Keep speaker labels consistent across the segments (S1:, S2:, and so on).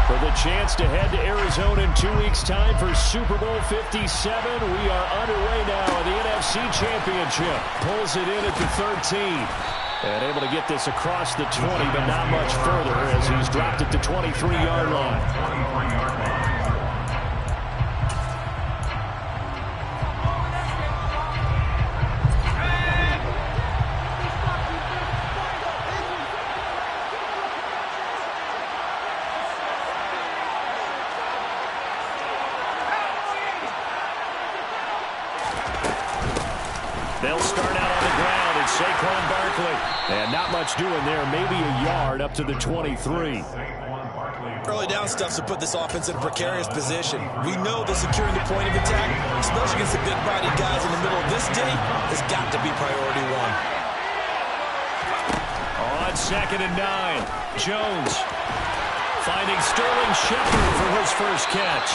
S1: For the chance to head to Arizona in 2 weeks' time for Super Bowl 57, we are underway now in the NFC Championship. Pulls it in at the 13. And able to get this across the 20, but not much further as he's dropped it to 23-yard line. They'll start out on the ground, and Saquon Barkley. And not much doing there, maybe a yard up to the 23.
S2: Early down stuff to put this offense in a precarious position. We know that securing the point of attack, especially against the big-bodied guys in the middle of this D, has got to be priority one.
S1: On 2nd and 9, Jones finding Sterling Shepard for his first catch.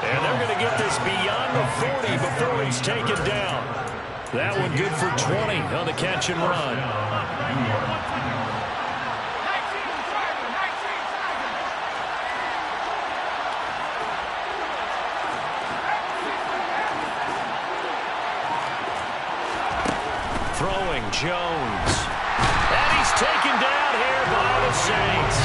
S1: And they're going to get this beyond the 40 before he's taken down. That one good for 20 on the catch and run. Throwing Jones. And he's taken down here by the Saints.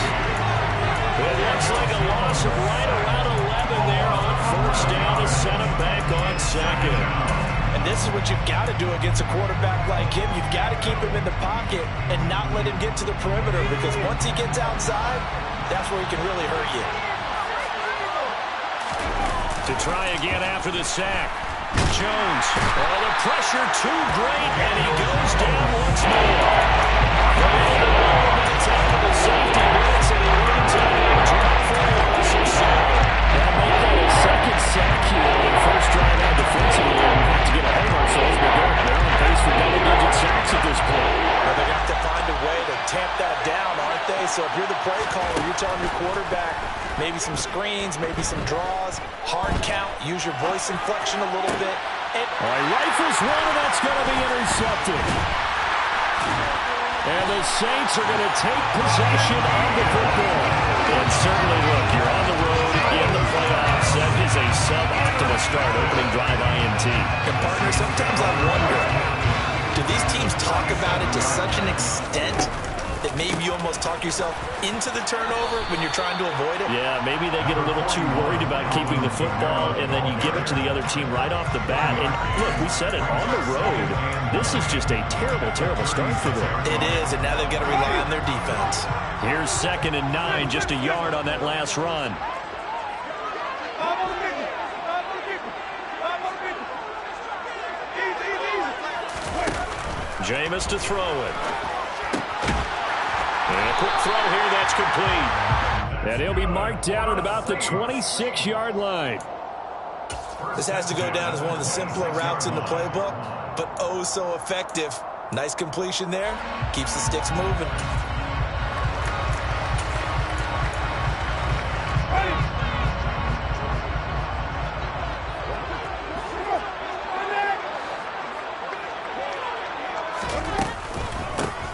S1: It looks like a loss of right around 11 there on first down to send him back on second.
S2: And this is what you've got to do against a quarterback like him. You've got to keep him in the pocket and not let him get to the perimeter, because once he gets outside, that's where he can really hurt you.
S1: To try again after the sack. Jones. Oh, the pressure too great, and he goes down once more. Tackle safety blitz, and he runs out and drop for a loss of 7. That'll make that a second sack here in first drive out defensively. And have to get ahead of ourselves, but they're on pace for double-digit sacks at this point.
S2: Well, they're going to have to find a way to tamp that down, aren't they? So if you're the play caller, you're telling your quarterback maybe some screens, maybe some draws, hard count, use your voice inflection a little bit. And
S1: all right, rifles one, and that's going to be intercepted. And the Saints are going to take possession of the football. And certainly, look, you're on the road in the playoffs. That is a suboptimal start, opening drive INT.
S2: And partner, sometimes I wonder, do these teams talk about it to such an extent that maybe you almost talk yourself into the turnover when you're trying to avoid it?
S1: Yeah, maybe they get a little too worried about keeping the football, and then you give it to the other team right off the bat. And look, we said it, on the road, this is just a terrible, terrible start for them.
S2: It is, and now they've got to rely on their defense.
S1: Here's 2nd and 9, just a yard on that last run. Jameis to throw it. And a quick throw here, that's complete. And he'll be marked down at about the 26-yard line.
S2: This has to go down as one of the simpler routes in the playbook, but oh so effective. Nice completion there. Keeps the sticks moving.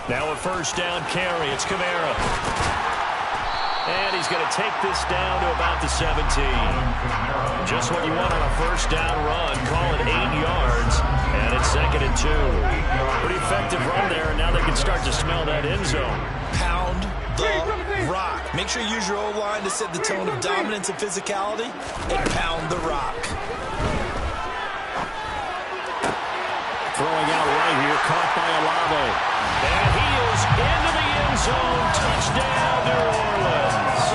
S1: Now a first down carry. It's Kamara. And he's going to take this down to about the 17. Just what you want on a first down run. Call it 8 yards. And it's 2nd and 2. Pretty effective run there. And now they can start to smell that end zone.
S2: Pound the rock. Make sure you use your O-line to set the tone of dominance and physicality. And pound the rock.
S1: Throwing out right here. Caught by Olave. And he is into the end zone. Touchdown, New Orleans.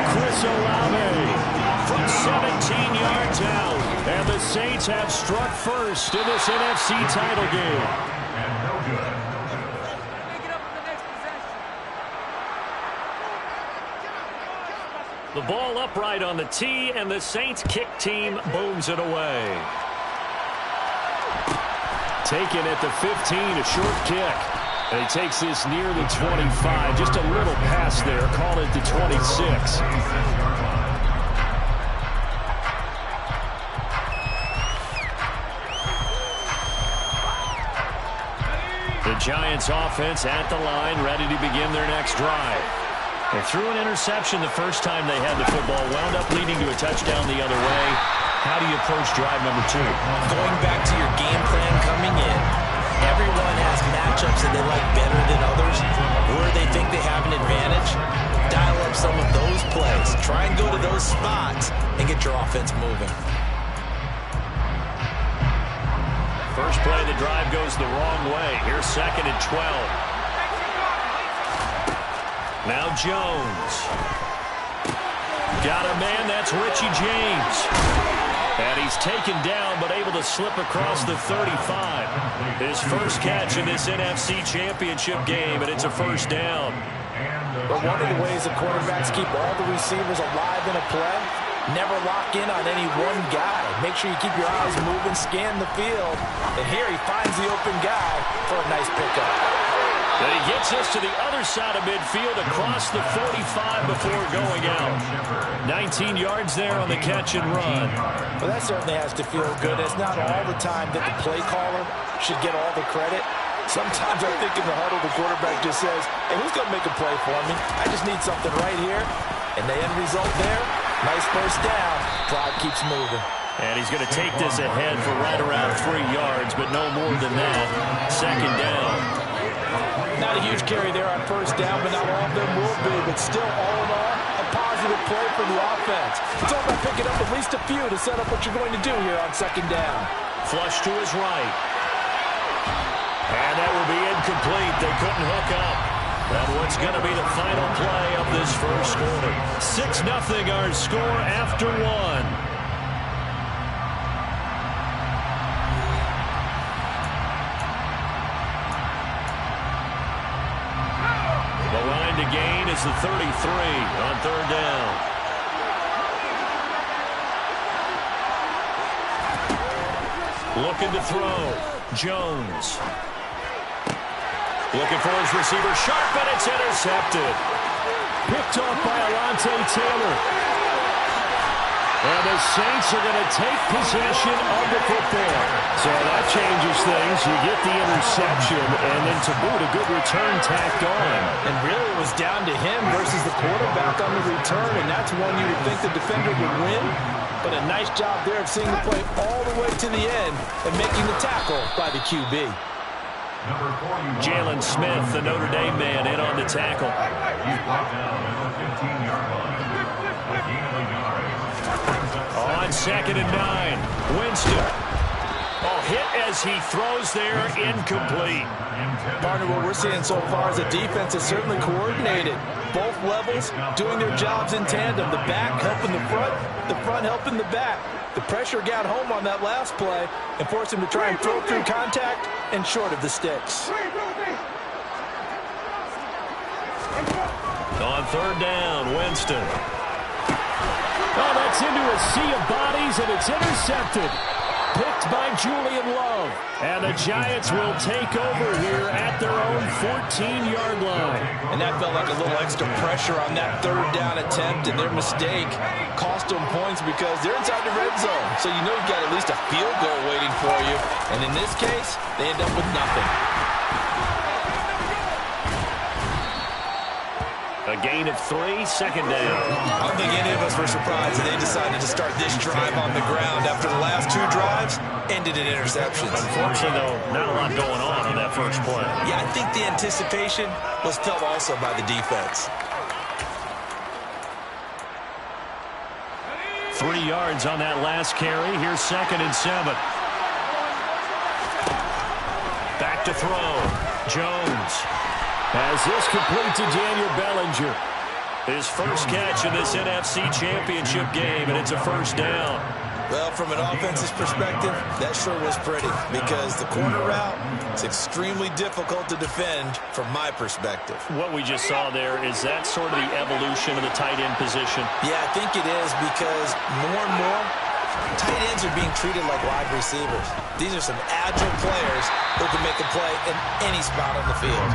S1: Chris Olave from 17 yards out. And the Saints have struck first in this NFC title game. The ball upright on the tee, and the Saints kick team booms it away. Taken at the 15, a short kick. And he takes this near the 25. Just a little pass there. Call it the 26. The Giants offense at the line, ready to begin their next drive. They threw an interception the first time they had the football, wound up leading to a touchdown the other way. How do you approach drive number 2?
S2: Going back to your game plan coming in, everyone has matchups that they like better than others, where they think they have an advantage. Dial up some of those plays. Try and go to those spots and get your offense moving.
S1: First play of the drive goes the wrong way. Here's 2nd and 12. Now Jones. Got a man, that's Richie James. And he's taken down, but able to slip across the 35. His first catch in this NFC Championship game, and it's a first down.
S2: But one of the ways the quarterbacks keep all the receivers alive in a play, never lock in on any one guy. Make sure you keep your eyes moving, scan the field. And here he finds the open guy for a nice pickup.
S1: And he gets us to the other side of midfield across the 45 before going out. 19 yards there on the catch and run.
S2: Well, that certainly has to feel good. It's not all the time that the play caller should get all the credit. Sometimes I think in the huddle, the quarterback just says, hey, who's going to make a play for me? I just need something right here. And the end result there, nice first down. Drive keeps moving.
S1: And he's going to take this ahead for right around 3 yards, but no more than that. 2nd down.
S2: Not a huge carry there on first down, but not all of them will be. But still, all in all, a positive play for the offense. It's all about picking up at least a few to set up what you're going to do here on 2nd down.
S1: Flush to his right. And that will be incomplete. They couldn't hook up. And what's going to be the final play of this first quarter? 6-0 our score after 1. To gain is the 33 on 3rd down. Looking to throw. Jones. Looking for his receiver. Sharp, and it's intercepted. Picked off by Alontae Taylor. And the Saints are going to take possession of the football. So that changes things. You get the interception, and then to boot, a good return tacked on.
S2: And really it was down to him versus the quarterback on the return, and that's one you would think the defender would win. But a nice job there of seeing the play all the way to the end and making the tackle by the QB.
S1: Jalen Smith, the Notre Dame man, in on the tackle. On 2nd and 9, Winston. Oh, hit as he throws there, incomplete.
S2: Partner, what we're seeing so far is a defense that's certainly coordinated. Both levels doing their jobs in tandem. The back helping the front helping the back. The pressure got home on that last play and forced him to try and throw through contact and short of the sticks.
S1: On 3rd down, Winston. Oh, that's into a sea of bodies, and it's intercepted. Picked by Julian Love. And the Giants will take over here at their own 14-yard line.
S2: And that felt like a little extra pressure on that 3rd down attempt, and their mistake cost them points because they're inside the red zone. So you know you've got at least a field goal waiting for you. And in this case, they end up with nothing.
S1: A gain of 3, 2nd down.
S2: I don't think any of us were surprised that they decided to start this drive on the ground after the last 2 drives ended in interceptions.
S1: Unfortunately, though, not a lot going on that first play.
S2: Yeah, I think the anticipation was felt also by the defense.
S1: 3 yards on that last carry. Here's 2nd and 7. Back to throw. Jones. As this complete to Daniel Bellinger. His first catch in this NFC Championship game, and it's a first down.
S2: Well, from an offensive perspective, that sure was pretty because the corner route is extremely difficult to defend from my perspective.
S1: What we just saw there, is that sort of the evolution of the tight end position?
S2: Yeah, I think it is because more and more, tight ends are being treated like wide receivers. These are some agile players who can make a play in any spot on the field.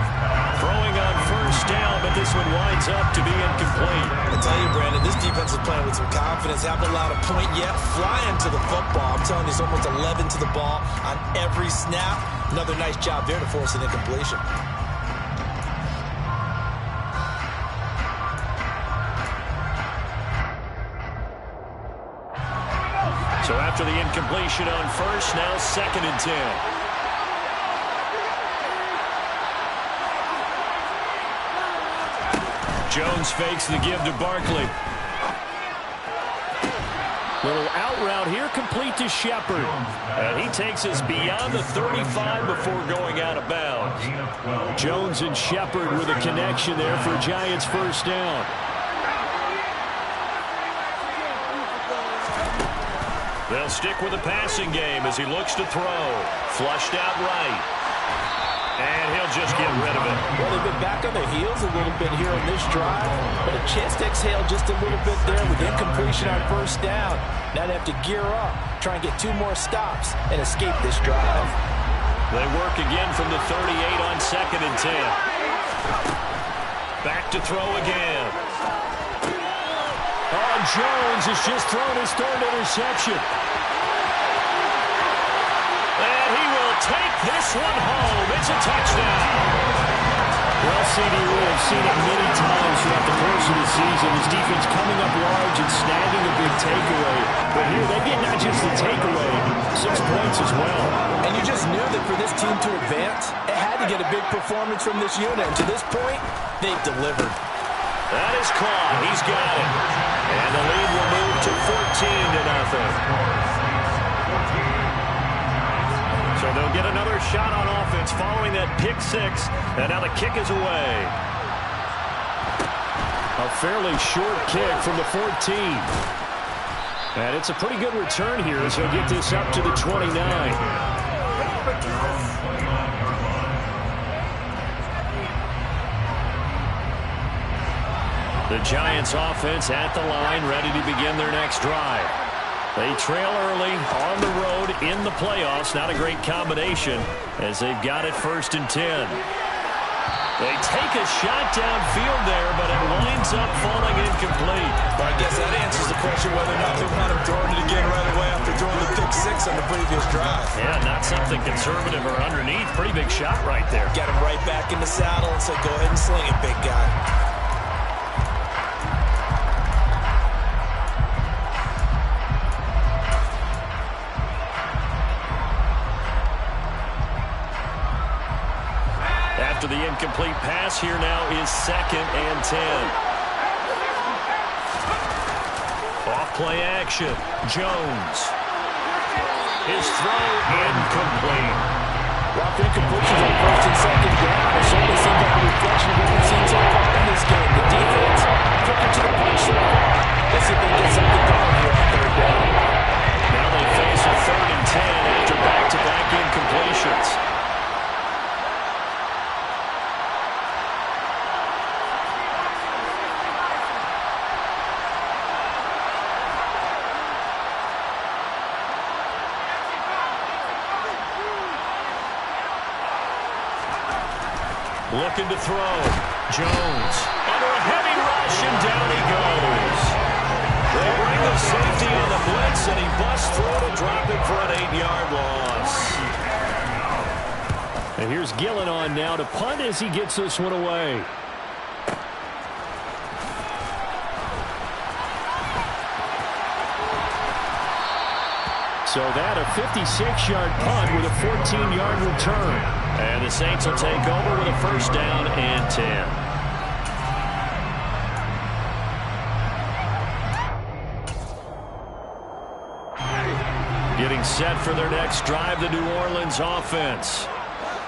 S1: Throwing on first down, but this one winds up to be incomplete.
S2: I tell you, Brandon, this defense is playing with some confidence. Haven't allowed a point yet. Flying to the football. I'm telling you, it's almost 11 to the ball on every snap. Another nice job there to force an incompletion.
S1: So after the incompletion on first, now 2nd and 10. Jones fakes the give to Barkley. Little out route here, complete to Shepard. And he takes us beyond the 35 before going out of bounds. Jones and Shepard with a connection there for Giants first down. They'll stick with the passing game as he looks to throw. Flushed out right. And he'll just get rid of it.
S2: Well, they've been back on their heels a little bit here on this drive, but a chance to exhale just a little bit there with incompletion on first down. Now they have to gear up, try and get 2 more stops, and escape this drive.
S1: They work again from the 38 on 2nd and 10. Back to throw again. Oh, Jones has just thrown his 3rd interception. And he will take this one home. It's a touchdown. Well, CD, we have seen it many times throughout the course of the season. His defense coming up large and snagging a big takeaway. But here, they get not just the takeaway, 6 points as well.
S2: And you just knew that for this team to advance, it had to get a big performance from this unit. And to this point, they've delivered.
S1: That is caught. He's got it. And the lead will move to 14-0. So they'll get another shot on offense following that pick 6. And now the kick is away. A fairly short kick from the 14. And it's a pretty good return here as he'll get this up to the 29. The Giants offense at the line, ready to begin their next drive. They trail early on the road in the playoffs. Not a great combination as they've got it 1st and 10. They take a shot downfield there, but it winds up falling incomplete.
S2: Well, I guess that answers the question whether or not they want him throwing it again right away after throwing the pick 6 on the previous drive.
S1: Yeah, not something conservative or underneath. Pretty big shot right there.
S2: Got him right back in the saddle and said, go ahead and sling it, big guy.
S1: After the incomplete pass, here now is 2nd and 10. Off play action. Jones. His throw incomplete.
S2: Well, incompletions on 1st and 2nd down. It certainly seems like a reflection of what we've seen so far in this game. The defense quicker to the punch so far. Let's see if they can get something going here on 3rd down.
S1: Now they face a 3rd and 10 after back-to-back incompletions. Looking to throw. Jones under a heavy rush, and down he goes. They bring the safety on the blitz, and he busts through to drop it for an 8-yard loss. And here's Gillen on now to punt as he gets this one away. So that a 56-yard punt with a 14-yard return. And the Saints will take over with a 1st down and 10. Getting set for their next drive, the New Orleans offense.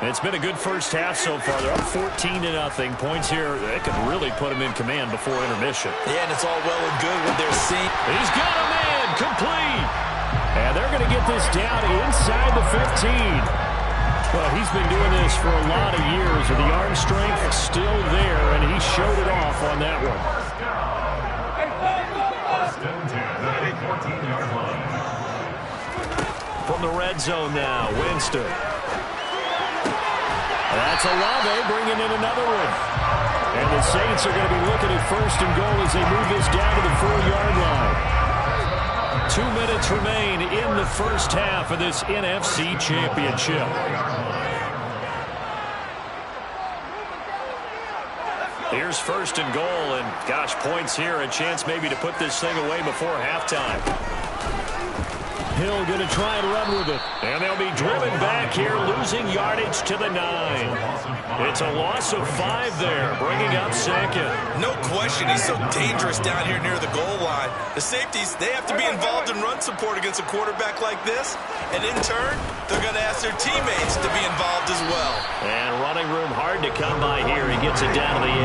S1: It's been a good first half so far. They're up 14-0. Points here, they could really put them in command before intermission.
S2: Yeah, and it's all well and good with their seam.
S1: He's got a man, complete. And they're going to get this down inside the 15. Well, he's been doing this for a lot of years, and the arm strength still there, and he showed it off on that one. From the red zone now, Winston. That's Olave bringing in another one. And the Saints are going to be looking at 1st and goal as they move this down to the 4-yard line. 2 minutes remain in the first half of this NFC Championship. Here's 1st and goal, and gosh, points here, a chance maybe to put this thing away before halftime. Hill going to try and run with it. And they'll be driven back here, losing yardage to the 9. It's a loss of 5 there, bringing up second.
S3: No question, he's so dangerous down here near the goal line. The safeties, they have to be involved in run support against a quarterback like this. And in turn, they're going to ask their teammates to be involved as well.
S1: And running room hard to come by here. He gets it down to the 8.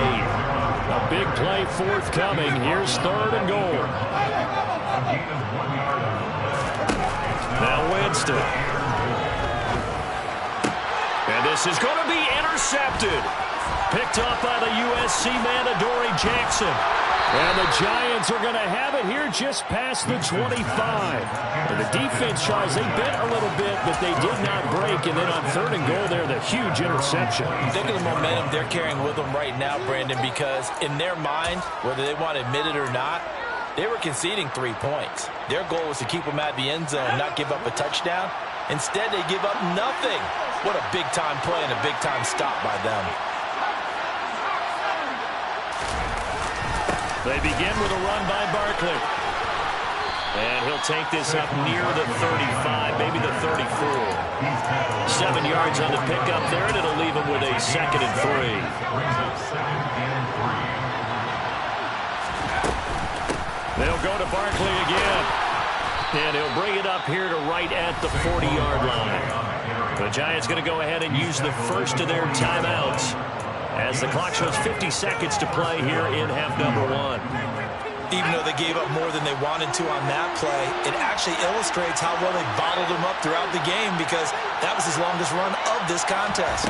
S1: A big play forthcoming. Here's 3rd and goal. Now Winston. And this is going to be intercepted. Picked up by the USC man, Adoree Jackson. And the Giants are going to have it here just past the 25. And the defense tries. They bent a little bit, but they did not break. And then on 3rd and goal there, the huge interception.
S2: Think of the momentum they're carrying with them right now, Brandon, because in their mind, whether they want to admit it or not, they were conceding 3 points. Their goal was to keep them at the end zone and not give up a touchdown. Instead, they give up nothing. What a big-time play and a big-time stop by them.
S1: They begin with a run by Barkley. And he'll take this up near the 35, maybe the 34. 7 yards on the pickup there, and it'll leave him with a 2nd and 3. They'll go to Barkley again. And he'll bring it up here to right at the 40-yard line. The Giants going to go ahead and use the first of their timeouts as the clock shows 50 seconds to play here in half number 1.
S2: Even though they gave up more than they wanted to on that play, it actually illustrates how well they bottled them up throughout the game because that was his longest run of this contest.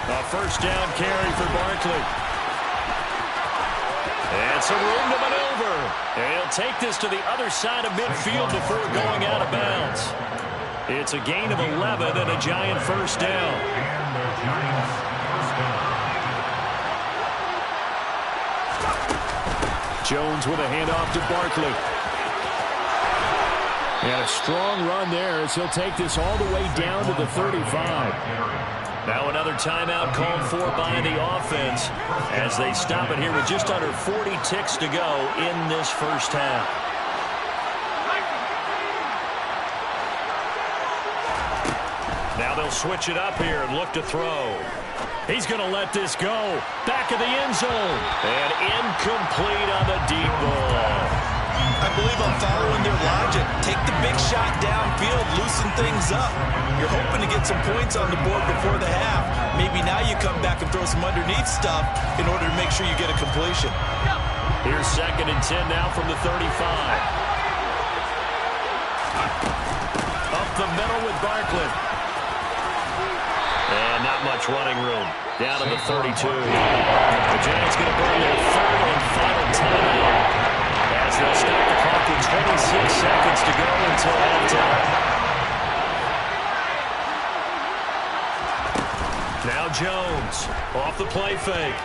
S1: A first down carry for Barkley. And some room to maneuver. And he'll take this to the other side of midfield before going out of bounds. It's a gain of 11 and a Giant first down. Jones with a handoff to Barkley. And a strong run there as he'll take this all the way down to the 35. Now another timeout called for by the offense as they stop it here with just under 40 ticks to go in this first half. Now they'll switch it up here and look to throw. He's going to let this go. Back of the end zone. And incomplete on the deep ball.
S2: I believe I'm following their logic. Take the big shot downfield, loosen things up. You're hoping to get some points on the board before the half. Maybe now you come back and throw some underneath stuff in order to make sure you get a completion.
S1: Here's 2nd and 10 now from the 35. Up the middle with Barkley. And not much running room. Down to the 32. The Giants going to burn their 3rd and final timeout as they'll stop the clock with 26 seconds to go until halftime. Now Jones off the play fake.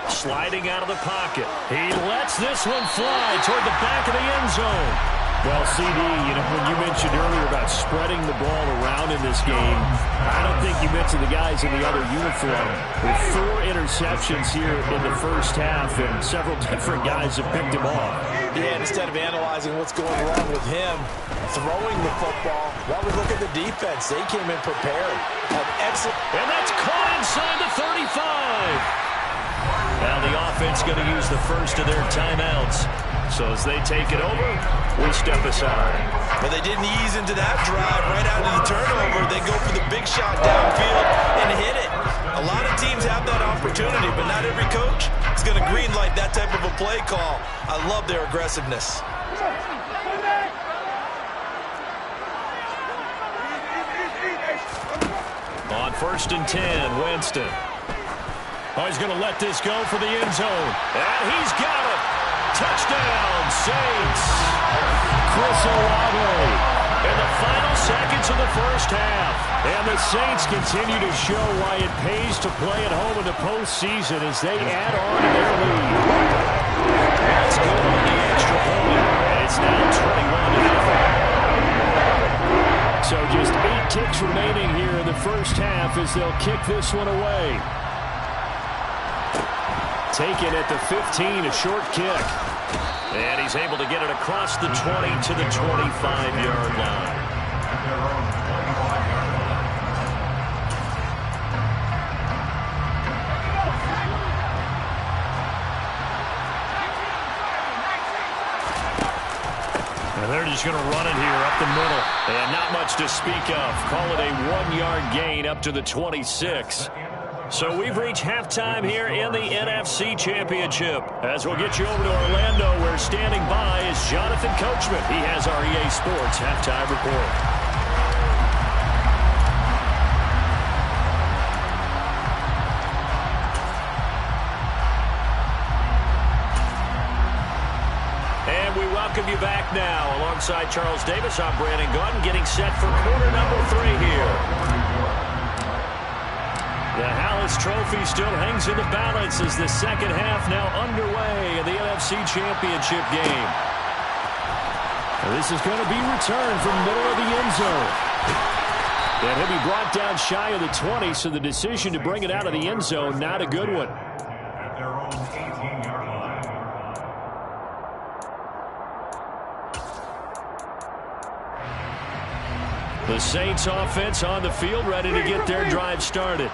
S1: Sliding out of the pocket. He lets this one fly toward the back of the end zone. Well, CD, when you mentioned earlier about spreading the ball around in this game, I don't think you mentioned the guys in the other uniform. With 4 interceptions here in the first half, and several different guys have picked him off.
S2: Yeah, instead of analyzing what's going wrong with him throwing the football, while we look at the defense, they came in prepared.
S1: And that's caught inside the 35. Now the offense going to use the first of their timeouts. So as they take it over, we step aside.
S2: But they didn't ease into that drive right out of the turnover. They go for the big shot downfield and hit it. A lot of teams have that opportunity, but not every coach is going to greenlight that type of a play call. I love their aggressiveness.
S1: On 1st and 10, Winston. Oh, he's going to let this go for the end zone. And he's got it. Touchdown, Saints. Chris Olave in the final seconds of the first half. And the Saints continue to show why it pays to play at home in the postseason as they add on to their lead. That's good on the extra point. And it's now 21-0. So just 8 ticks remaining here in the first half as they'll kick this one away. Taken at the 15, a short kick. And he's able to get it across the 20 to the 25-yard line. And they're just going to run it here up the middle. And not much to speak of. Call it a 1-yard gain up to the 26. So we've reached halftime here in the NFC Championship. As we'll get you over to Orlando, where standing by is Jonathan Coachman. He has our EA Sports halftime report. And we welcome you back now. Alongside Charles Davis, I'm Brandon Gunn, getting set for quarter number 3 here. The Hallis Trophy still hangs in the balance as the second half now underway in the NFC Championship game. And this is going to be returned from the middle of the end zone. And he'll be brought down shy of the 20, so the decision to bring it out of the end zone, not a good one.
S4: At their own 18-yard line.
S1: The Saints offense on the field, ready to get their drive started.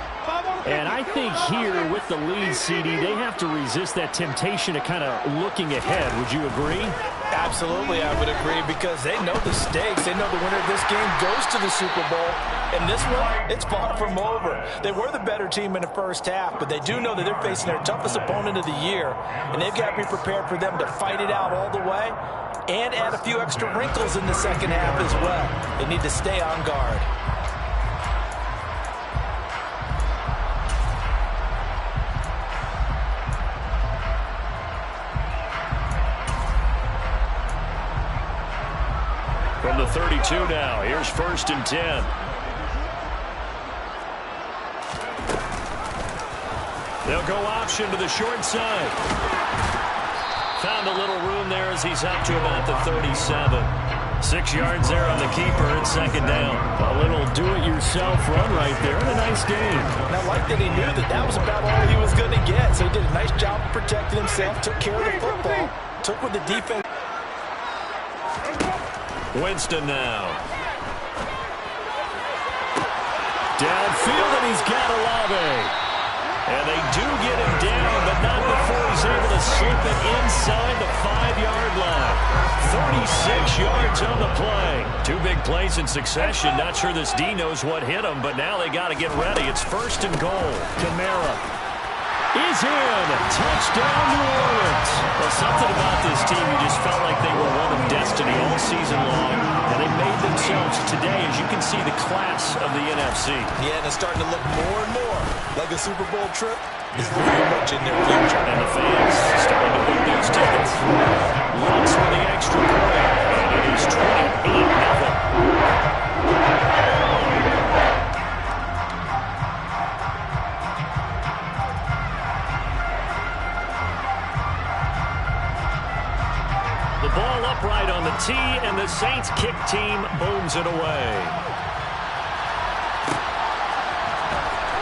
S1: And I think here with the lead, CD, they have to resist that temptation to kind of looking ahead. Would you agree?
S2: Absolutely, I would agree, because they know the stakes. They know the winner of this game goes to the Super Bowl. And this one, it's far from over. They were the better team in the first half, but they do know that they're facing their toughest opponent of the year. And they've got to be prepared for them to fight it out all the way and add a few extra wrinkles in the second half as well. They need to stay on guard.
S1: From the 32 now, here's 1st and 10. They'll go option to the short side. Found a little room there as he's up to about the 37. 6 yards there on the keeper and 2nd down. A little do-it-yourself run right there and a nice gain.
S2: And I like that he knew that that was about all he was going to get. So he did a nice job of protecting himself, took care of the football, took with the defense.
S1: Winston now. Downfield, and he's got Olave. And they do get him down, but not before he's able to slip it inside the 5-yard line. 36 yards on the play. 2 big plays in succession. Not sure this D knows what hit him, but now they got to get ready. It's 1st and goal. Kamara is in. Touchdown, New Orleans. Well, something about this team, you just felt like they were one of destiny all season long. And they made themselves today, as you can see, the class of the NFC.
S2: Yeah, and it's starting to look more and more like a Super Bowl trip is very much in their future.
S1: And the fans starting to book those tickets. Looks for the extra point. And it is 28-0. The ball upright on the tee, and the Saints kick team booms it away.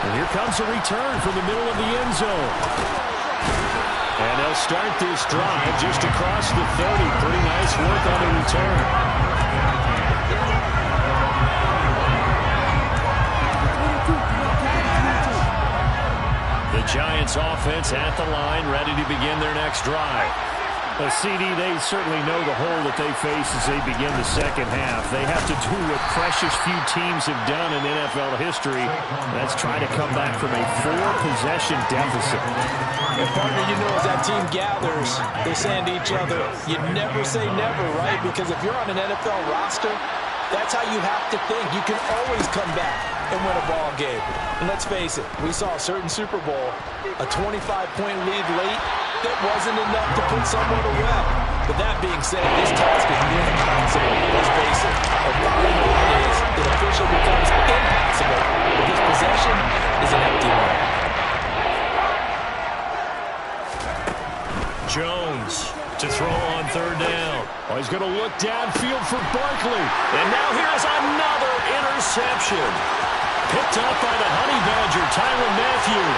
S1: And here comes a return from the middle of the end zone. And they'll start this drive just across the 30. Pretty nice work on the return. The Giants offense at the line, ready to begin their next drive. CD, they certainly know the hole that they face as they begin the second half. They have to do what precious few teams have done in NFL history. That's try to come back from a 4-possession deficit.
S2: And partner, you know, as that team gathers, they're saying to each other, you never say never, right? Because if you're on an NFL roster, that's how you have to think. You can always come back and win a ball game. And let's face it, we saw a certain Super Bowl, a 25-point lead late, that wasn't enough to put someone away. But that being said, this task is nearly impossible. Let's face it, a 5 days, it officially becomes impossible. But this possession is an empty one.
S1: Jones to throw on 3rd down. Oh, he's going to look downfield for Barkley. And now here's another interception. Picked up by the Honey Badger, Tyrann Mathieu.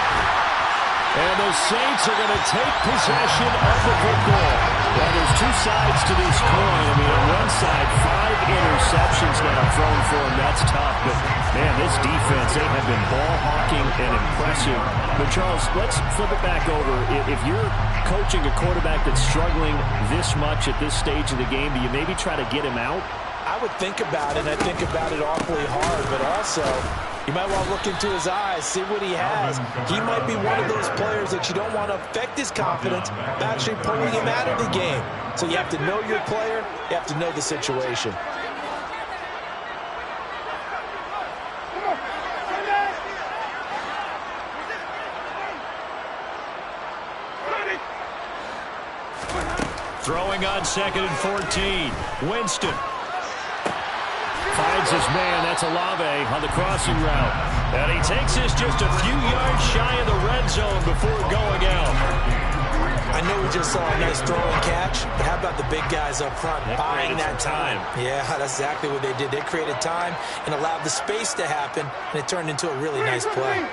S1: And the Saints are going to take possession of the football. Well, there's two sides to this coin. I mean, on one side, 5 interceptions now thrown for him. That's tough. But, man, this defense, they have been ball hawking and impressive. But, Charles, let's flip it back over. If you're coaching a quarterback that's struggling this much at this stage of the game, do you maybe try to get him out?
S2: I would think about it, and I think about it awfully hard, but also you might want to look into his eyes, see what he has. He might be one of those players that you don't want to affect his confidence by actually pulling him out of the game. So you have to know your player, you have to know the situation.
S1: Throwing on 2nd and 14. Winston. Finds his man. That's Olave on the crossing route. And he takes this just a few yards shy of the red zone before going out.
S2: I know we just saw a nice throw and catch, but how about the big guys up front buying that time? Yeah, that's exactly what they did. They created time and allowed the space to happen, and it turned into a really nice play.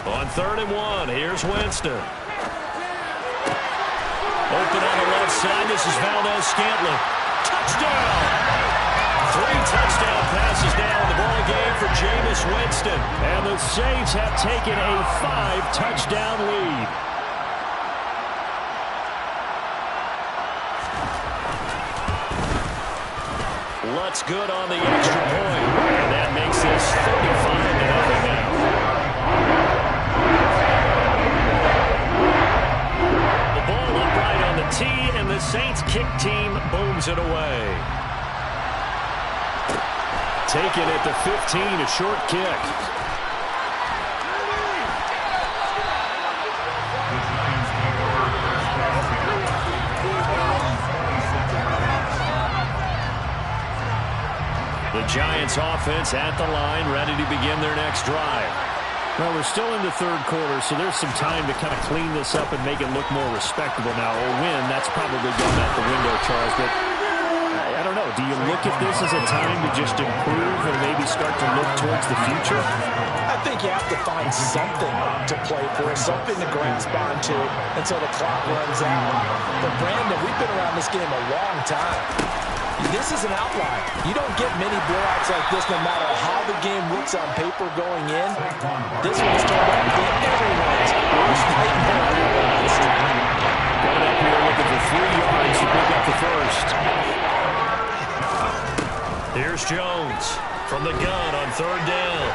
S1: On 3rd and 1, here's Winston. Open on the left side, this is Valdez-Scantling. Touchdown! 3 touchdown passes now in the ball game for Jameis Winston. And the Saints have taken a 5-touchdown lead. Lutz good on the extra point. And that makes this 35-0 now. Tee, and the Saints kick team booms it away. Taken at the 15, a short kick. The Giants offense at the line, ready to begin their next drive. Well, we're still in the 3rd quarter, so there's some time to kind of clean this up and make it look more respectable now. Or win, that's probably gone out the window, Charles. But I don't know. Do you look at this as a time to just improve and maybe start to look towards the future?
S2: I think you have to find something to play for, something to grasp onto until the clock runs out. But, Brandon, we've been around this game a long time. This is an outlier. You don't get many blowouts like this no matter how the game looks on paper going in. This one's turned out to be everyone's worst nightmare realized.
S1: Coming up here looking for 3 yards to pick up the first. Here's Jones from the gun on 3rd down.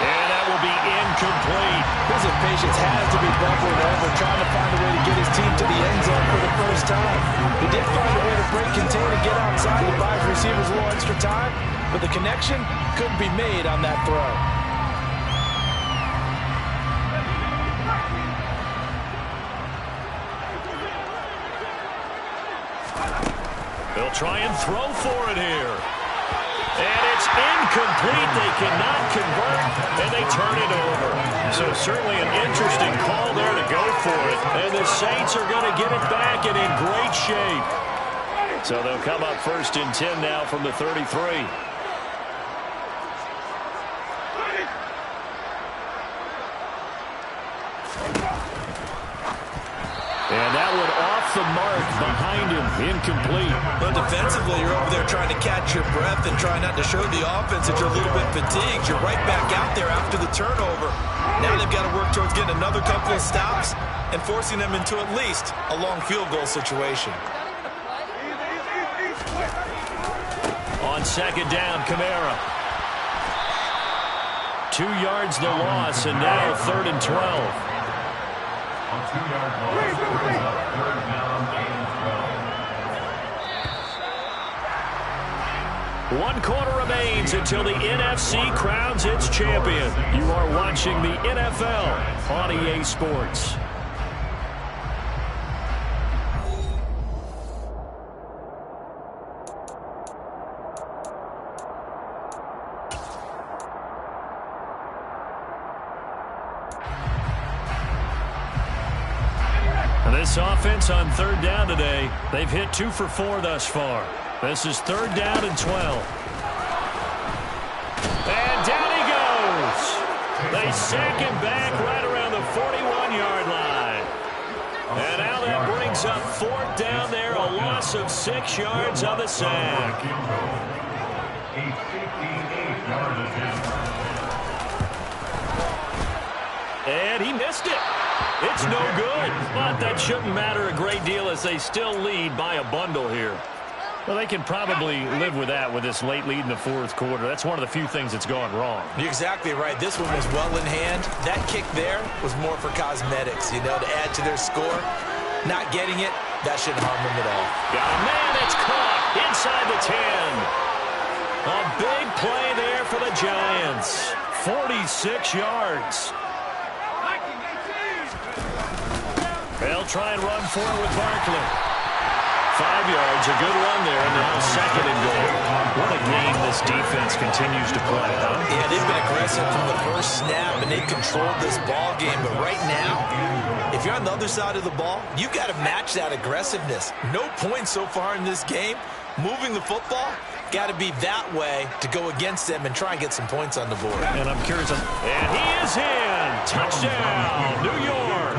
S1: And that will be incomplete.
S2: His impatience has to be bubbling over, trying to find a way to get his team to the end zone for the first time. He did find a way to break contain and get outside to buy his receivers a little extra time, but the connection couldn't be made on that throw.
S1: They'll try and throw for it here. And it's incomplete. They cannot convert, and they turn it over. So certainly an interesting call there to go for it. And the Saints are going to get it back and in great shape. So they'll come up 1st and 10 now from the 33. And that one off the mark behind him, incomplete.
S3: But defensively, you're over there trying to catch your breath and try not to show the offense that you're a little bit fatigued. You're right back out there after the turnover. Now they've got to work towards getting another couple of stops and forcing them into at least a long field goal situation.
S1: On 2nd down, Kamara. 2 yards the loss, and now 3rd and 12.
S4: On 2-yard loss, 3rd down and 12.
S1: 1 quarter remains until the NFC crowns its champion. You are watching the NFL on EA Sports. This offense on 3rd down today, they've hit 2 for 4 thus far. This is 3rd down and 12. And down he goes. They sack him back right around the 41-yard line. And now that brings up 4th down there, a loss of 6 yards on the sack.
S4: A 58-yard attempt.
S1: And he missed it. It's no good. But that shouldn't matter a great deal as they still lead by a bundle here. Well, they can probably live with that with this late lead in the 4th quarter. That's one of the few things that's gone wrong.
S2: You're exactly right. This one was well in hand. That kick there was more for cosmetics, you know, to add to their score. Not getting it, that shouldn't harm them at all.
S1: Got a man that's caught inside the 10. A big play there for the Giants. 46 yards. They'll try and run for it with Barkley. 5 yards, a good run there, and now 2nd and goal. What a game this defense continues to play, huh?
S2: Yeah, they've been aggressive from the first snap, and they've controlled this ball game. But right now, if you're on the other side of the ball, you've got to match that aggressiveness. No points so far in this game. Moving the football, got to be that way to go against them and try and get some points on the board.
S1: And I'm curious. And he is in. Touchdown, New York.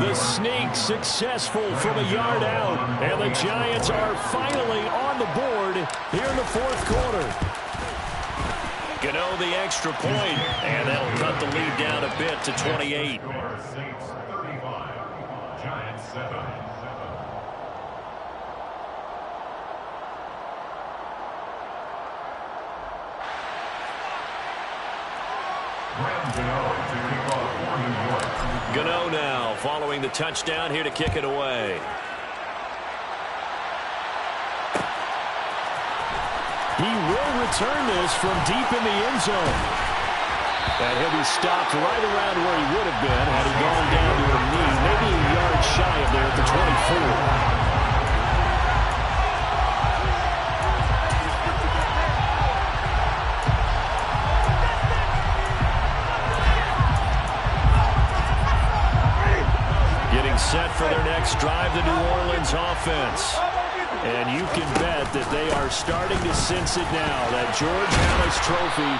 S1: The sneak successful from a yard out. And the Giants are finally on the board here in the 4th quarter. Gano the extra point, and that'll cut the lead down a bit to 28.
S4: Saints 35, Giants 7.
S1: Gano now following the touchdown here to kick it away. He will return this from deep in the end zone. And he'll be stopped right around where he would have been had he gone down to a knee, maybe a yard shy of there at the 24. Set for their next drive, the New Orleans offense. And you can bet that they are starting to sense it now. That George Halas trophy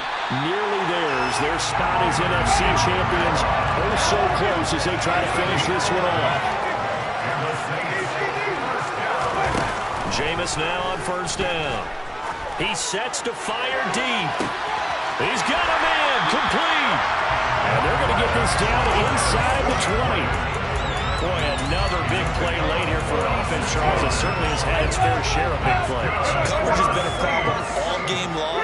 S1: nearly theirs. Their spot as NFC champions. Oh, so close as they try to finish this one off. Jameis now on 1st down. He sets to fire deep. He's got a man complete. And they're going to get this down inside the 20. Boy, another big play late here for an offense, Charles, that certainly has had its fair share of big plays.
S2: Coverage has been a problem all game long,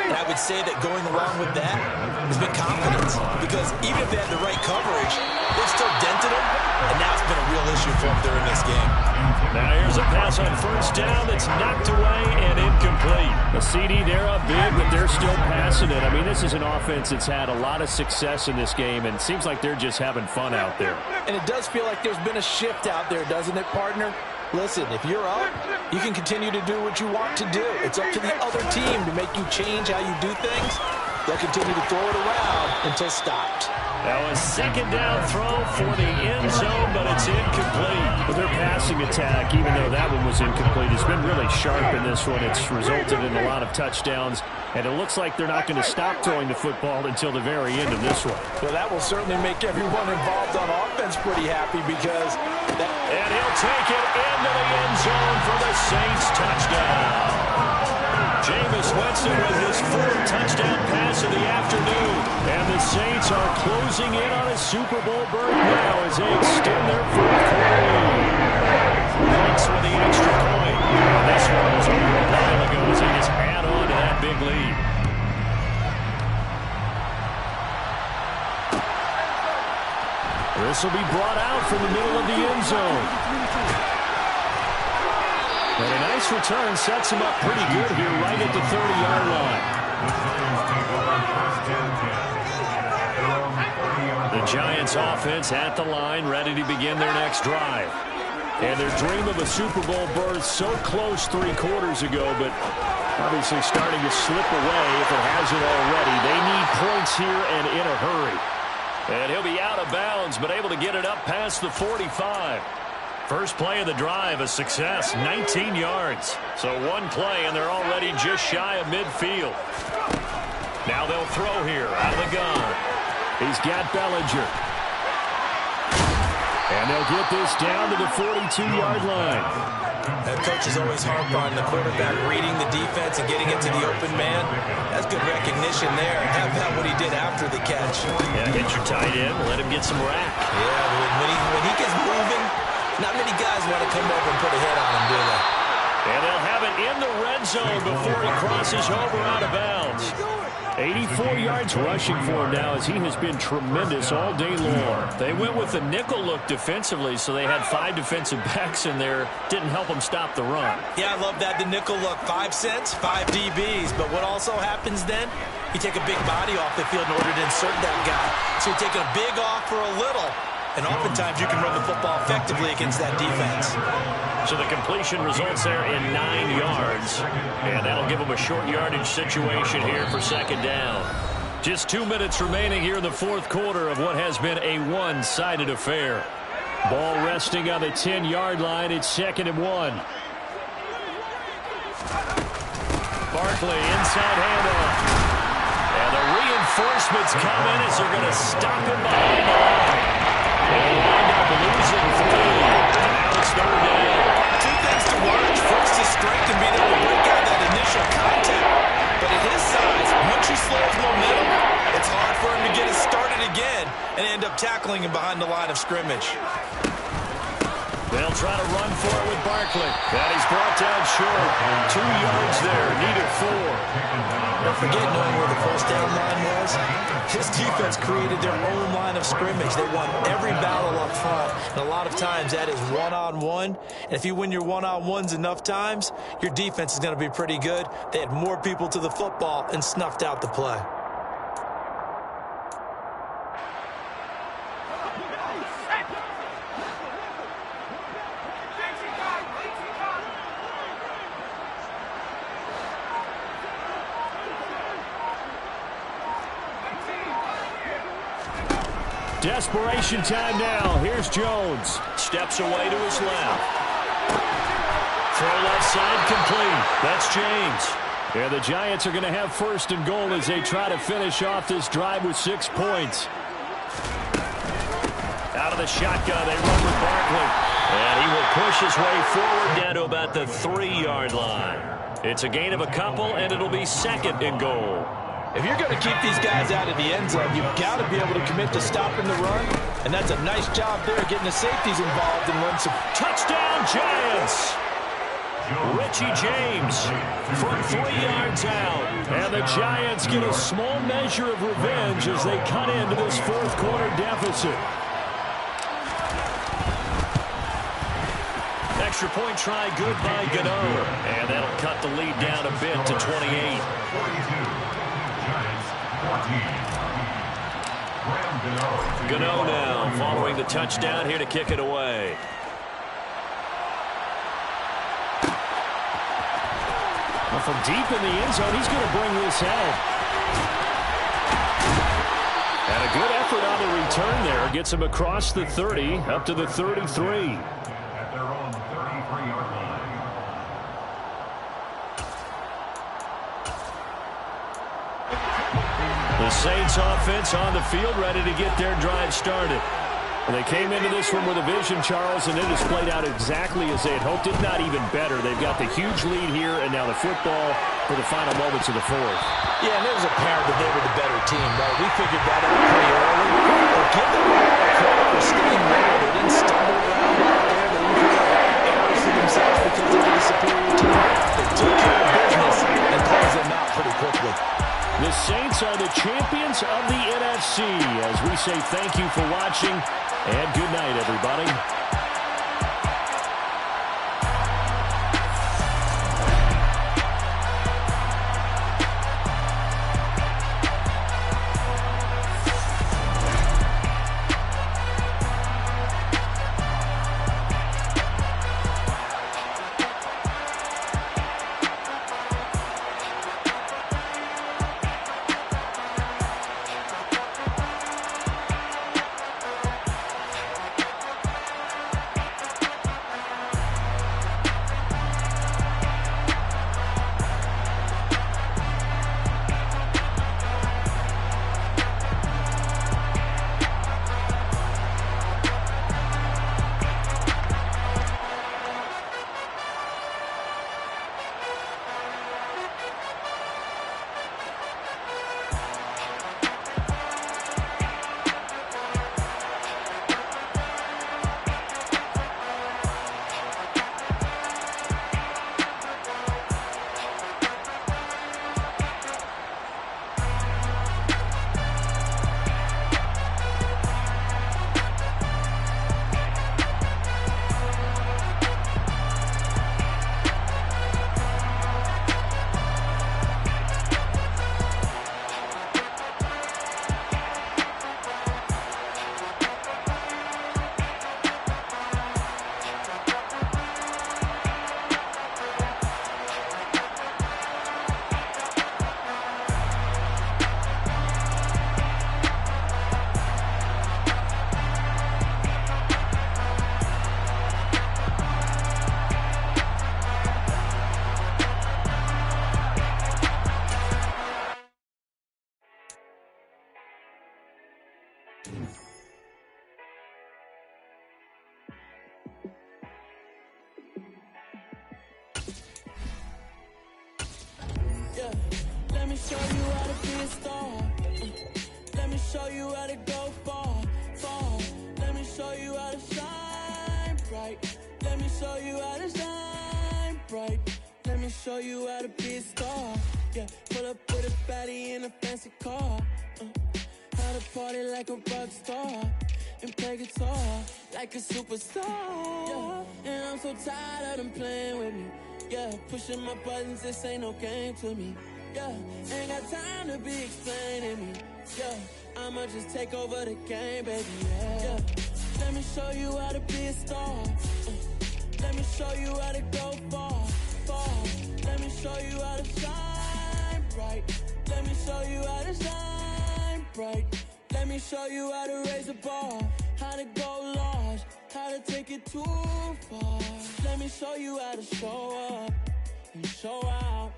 S2: and I would say that going along with that has been confidence. Because even if they had the right coverage, they've still dented them, and now it's been a real issue for them during this game.
S1: Now here's a pass on 1st down that's knocked away and incomplete. The CD, they're up big, but they're still passing it. I mean, this is an offense that's had a lot of success in this game, and it seems like they're just having fun out there.
S2: And it does feel like there's been a shift out there, doesn't it, partner? Listen, if you're up, you can continue to do what you want to do. It's up to the other team to make you change how you do things. They'll continue to throw it around until stopped.
S1: Now a 2nd down throw for the end zone, but it's incomplete. Well, their passing attack, even though that one was incomplete, has been really sharp in this one. It's resulted in a lot of touchdowns, and it looks like they're not going to stop throwing the football until the very end of this one.
S2: Well, that will certainly make everyone involved on offense pretty happy because that...
S1: And he'll take it into the end zone for the Saints touchdown. Jameis Winston with his 4th touchdown pass of the afternoon. And the Saints are closing in on a Super Bowl berth now as they extend their 4th quarter lead. Thanks for the extra point. And this one was over a while ago as they just add on to that big lead. This will be brought out from the middle of the end zone. And a nice return sets him up pretty good here right at the 30-yard line. The Giants offense at the line, ready to begin their next drive. And their dream of a Super Bowl berth so close 3 quarters ago, but obviously starting to slip away if it hasn't already. They need points here and in a hurry. And he'll be out of bounds, but able to get it up past the 45. First play of the drive, a success, 19 yards. So one play, and they're already just shy of midfield. Now they'll throw here out of the gun. He's got Bellinger. And they'll get this down to the 42-yard line.
S3: That coach is always harp on the quarterback reading the defense and getting it to the open man. That's good recognition there. Have that what he did after the catch.
S1: Yeah, get your tight end, let him get some rack.
S3: Yeah, when he gets moving, not many guys want to come over and put a hit on him, do they?
S1: And they'll have it in the red zone before he crosses over out of bounds. 84 yards rushing for him now as he has been tremendous all day long. They went with the nickel look defensively, so they had 5 defensive backs in there. Didn't help them stop the run.
S3: Yeah, I love that, the nickel look. 5 cents, 5 DBs. But what also happens then, you take a big body off the field in order to insert that guy. So you're taking a big off for a little. And oftentimes you can run the football effectively against that defense.
S1: So the completion results there in 9 yards. And that'll give them a short yardage situation here for second down. Just 2 minutes remaining here in the fourth quarter of what has been a one-sided affair. Ball resting on the 10-yard line. It's 2nd and 1. Barkley inside handoff. And the reinforcements come in as they're going to stop him behind the line. They'll wind up losing 3. Now it's 3rd down.
S3: 2 things to watch. First, his strength and being able to break out that initial contact. But at his size, once you slow his momentum, it's hard for him to get it started again and end up tackling him behind the line of scrimmage.
S1: They'll try to run for it with Barkley. And he's brought down short. 2 yards there. Needed 4.
S3: Don't forget knowing where the first down line was. This defense created their own line of scrimmage. They won every battle up front. And a lot of times that is one-on-one. And if you win your one-on-ones enough times, your defense is going to be pretty good. They had more people to the football and snuffed out the play.
S1: Desperation time now. Here's Jones. Steps away to his left. Throw left side complete. That's James. And the Giants are going to have 1st and goal as they try to finish off this drive with 6 points. Out of the shotgun, they run with Barkley. And he will push his way forward down to about the 3-yard line. It's a gain of a couple, and it'll be 2nd and goal.
S3: If you're going to keep these guys out of the end zone, you've got to be able to commit to stopping the run. And that's a nice job there, getting the safeties involved and run some.
S1: Touchdown, Giants! Richie James from 3 yards out. And the Giants get a small measure of revenge as they cut into this fourth quarter deficit. Extra point try good by Gano. And that'll cut the lead down a bit to 28. Gano now following the touchdown here to kick it away. Well, from deep in the end zone, he's going to bring this out. And a good effort on the return there. Gets him across the 30, up to the 33.
S4: At their own 33-yard line.
S1: The Saints offense on the field, ready to get their drive started. And they came into this one with a vision, Charles, and it has played out exactly as they had hoped, if not even better. They've got the huge lead here, and now the football for the final moments of the fourth.
S3: Yeah, and it was apparent that they were the better team, right? We figured that out pretty early. But give them credit for staying ready. They didn't stumble around out there. They didn't create errors for themselves because they were the superior team. They took care of business and closed them out pretty quickly.
S1: The Saints are the champions of the NFC. As we say thank you for watching, and good night, everybody.
S5: Yeah, let me show you how to be a star. Let me show you how to go far, far. Let me show you how to shine bright. Let me show you how to shine bright. Let me show you how to be a star. Yeah, pull up with a baddie in a fancy car. How to party like a rock star and play guitar like a superstar. Yeah, and I'm so tired of them playing with me. Yeah, pushing my buttons, this ain't no game to me. Yeah, ain't got time to be explaining me. Yeah, I'ma just take over the game, baby. Yeah, let me show you how to be a star. Let me show you how to go far, far. Let me show you how to shine bright. Let me show you how to shine bright. Let me show you how to raise a bar, how to go large, how to take it too far. Let me show you how to show up and show out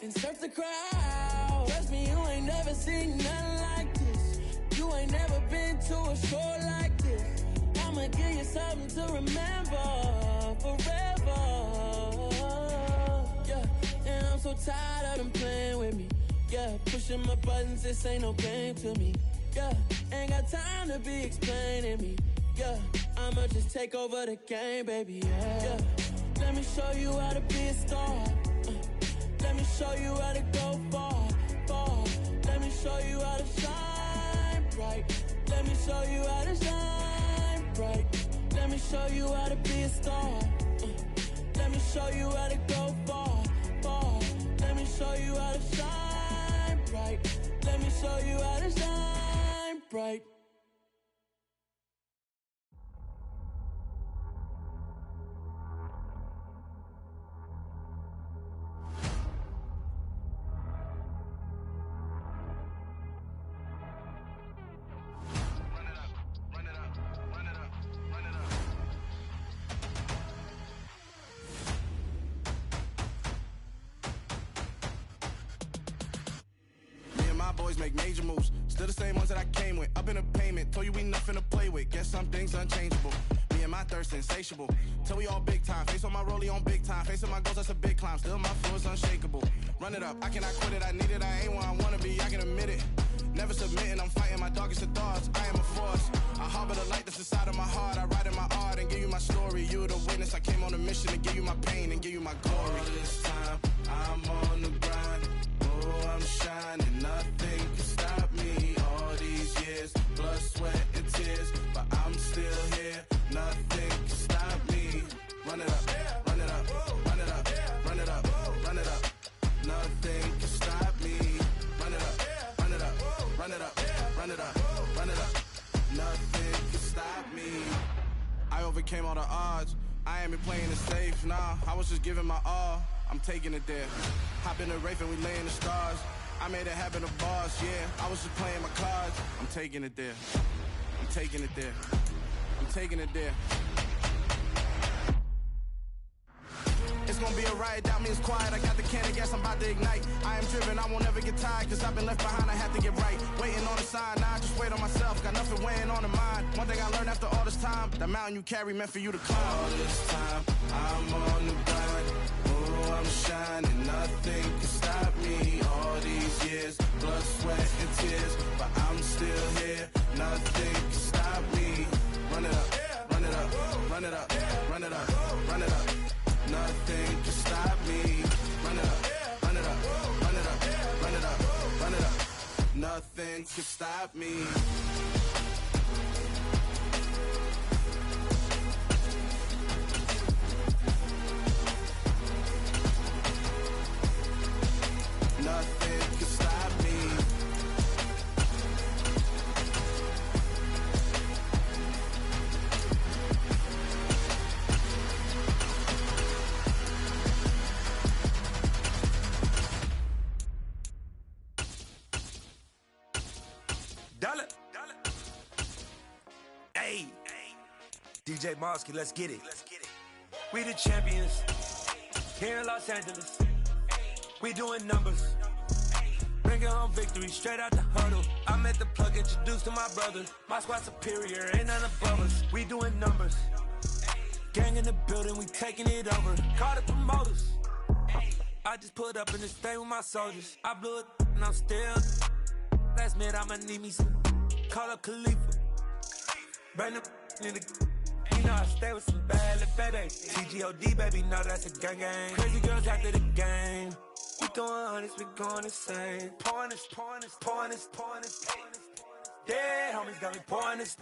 S5: and surf the crowd. Trust me, you ain't never seen nothing like this. You ain't never been to a show like this. I'ma give you something to remember forever. Yeah, and I'm so tired of them playing with me. Yeah, pushing my buttons, this ain't no game to me. Yeah, ain't got time to be explaining me. Yeah, I'ma just take over the game, baby. Yeah, let me show you how to be a star. Let me show you how to go far, far. Let me show you how to shine bright. Let me show you how to shine bright. Let me show you how to be a star. Let me show you how to go far, far. Let me show you how to shine bright. Let me show you how to shine bright.
S6: Make major moves, still the same ones that I came with. Up in a payment, told you we nothing to play with. Guess some things unchangeable. Me and my thirst insatiable. Till we all big time. Face on my rollie on big time. Facing my goals, that's a big climb. Still my flow is unshakable. Run it up, I cannot quit it. I need it, I ain't where I wanna be. I can admit it. Never submitting, I'm fighting my darkest of thoughts. I am a force. I harbor the light that's inside of my heart. I write in my art and give you my story. You the witness. I came on a mission to give you my pain and give you my glory. All this time, I'm on the grind. Oh, I'm shining. Nothing can stop me. All these years, blood, sweat, and tears, but I'm still here. Nothing can stop me. Run it up, run it up, run it up, run it up, run it up. Nothing can stop me. Run it up, run it up, run it up, run it up, run it up. Nothing can stop me. I overcame all the odds. I ain't been playing it safe, nah. I was just giving my all. I'm taking it there. Hop in the Wraith and we lay in the stars. I made it happen to bars, yeah. I was just playing my cards. I'm taking it there. I'm taking it there. I'm taking it there. It's gonna be a riot, doubt me it's quiet. I got the can of gas, I'm about to ignite. I am driven, I won't ever get tired, cause I've been left behind, I have to get right. Waiting on a sign, now I just wait on myself. Got nothing weighing on the mind. One thing I learned after all this time, the mountain you carry meant for you to climb. All this time, I'm on the grind. Oh, I'm shining, nothing can stop me. All these years, blood, sweat, and tears, but I'm still here. Nothing can stop me. Run it up, run it up, run it up, run it up, run it up. Nothing can stop me. Run it up, run it up, run it up, run it up, run it up. Nothing can stop me. Nothing can stop me.
S7: Dollar. Hey. DJ Mosky, let's get it. We the champions here in Los Angeles. We doing numbers. Bringing home victory straight out the huddle. I'm at the plug, introduced to my brother. My squad superior, ain't none above us. We doing numbers. Gang in the building, we taking it over. Call the promoters. I just put up in this thing with my soldiers. I blew it and I'm still. Last minute I'ma need me some. Call up Khalifa. Bring them in the. You know I stay with some bad little baby. TGOD, baby, know that's a gang gang. Crazy girls after the game. We throwing hundreds, we going insane. Pouring this. Dead homies got me pouring this.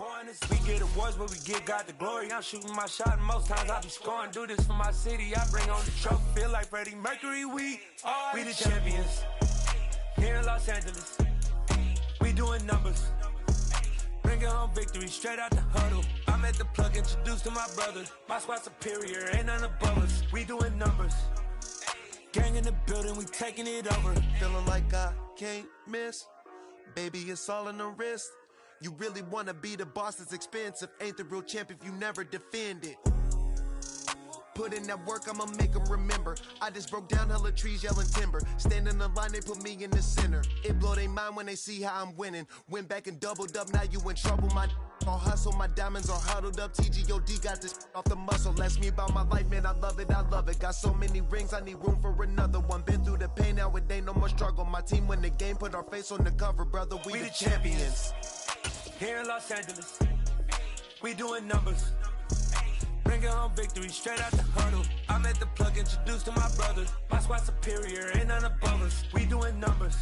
S7: We get awards, but we give God the glory. I'm shooting my shot, and most times I be scoring. Do this for my city, I bring on the trophy. Feel like Freddie Mercury, we the champions. Here in Los Angeles, we doing numbers. Bringing home victory straight out the huddle. I'm at the plug, introduced to my brother. My squad superior, ain't none above us. We doing numbers. Gang in the building, we taking it over.
S8: Feeling like I can't miss. Baby, it's all in the wrist. You really wanna be the boss, it's expensive. Ain't the real champ if you never defend it. Put in that work, I'ma make them remember. I just broke down hella trees, yelling timber. Stand in the line, they put me in the center. It blow their mind when they see how I'm winning. Went back and doubled up, now you in trouble. My all hustle, my diamonds are huddled up. TGOD got this off the muscle. Ask me about my life, man, I love it. Got so many rings, I need room for another one. Been through the pain, now it ain't no more struggle. My team win the game, put our face on the cover, brother. We the champions.
S7: Here in Los Angeles, we doing numbers. Bringing home victory straight out the huddle. I'm at the plug, introduced to my brother. My squad superior, ain't none above us. We doing numbers.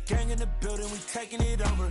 S7: Gang in the building, we taking it over.